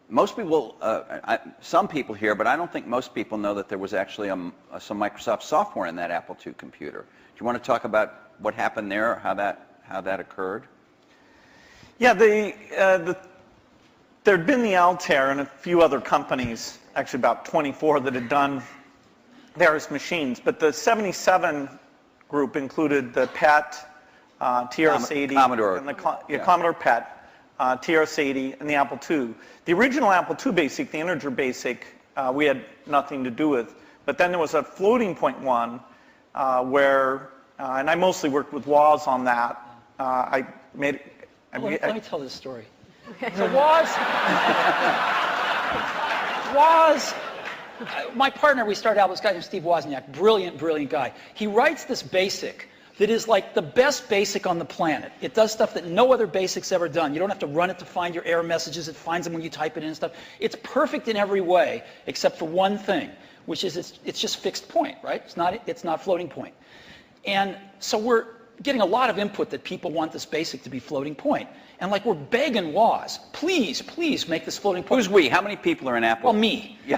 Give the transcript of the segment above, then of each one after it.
most people, some people here, but I don't think most people know that there was actually some Microsoft software in that Apple II computer. Do you want to talk about what happened there, or how that occurred? Yeah, there'd been the Altair and a few other companies, actually about 24, that had done various machines. But the 77 group included the PET, TRS-80, Commodore, and the Commodore PET, TRS-80, and the Apple II. The original Apple II BASIC, the integer BASIC, we had nothing to do with. But then there was a floating point one where, and I mostly worked with Woz on that. Let me tell this story. So Woz, my partner, we started out with this guy named Steve Wozniak, brilliant, brilliant guy. He writes this BASIC that is like the best BASIC on the planet. It does stuff that no other BASIC's ever done. You don't have to run it to find your error messages. It finds them when you type it in and stuff. It's perfect in every way, except for one thing, which is it's just fixed point, right? It's not floating point. And so we're getting a lot of input that people want this BASIC to be floating point. And like we're begging Woz, please, please make this floating point. Who's we? How many people are in Apple? Well, me. Yeah.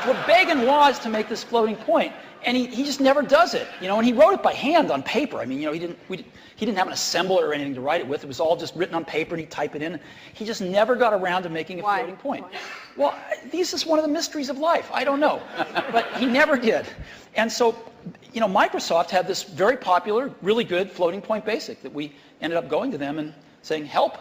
We're begging Woz to make this floating point, and he just never does it, you know. And he wrote it by hand on paper. I mean, you know, he didn't have an assembler or anything to write it with. It was all just written on paper, and he'd type it in. He just never got around to making a floating point. Why? Well, this is one of the mysteries of life. I don't know, but he never did. And so, you know, Microsoft had this very popular, really good floating point BASIC that we ended up going to them and saying, help.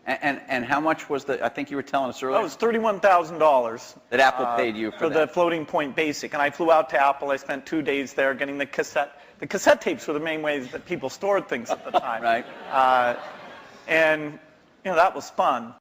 And how much was the, I think you were telling us earlier? That was $31,000. That Apple paid you for that. The floating point BASIC. And I flew out to Apple. I spent 2 days there getting the cassette. The cassette tapes were the main ways that people stored things at the time. Right. And, you know, that was fun.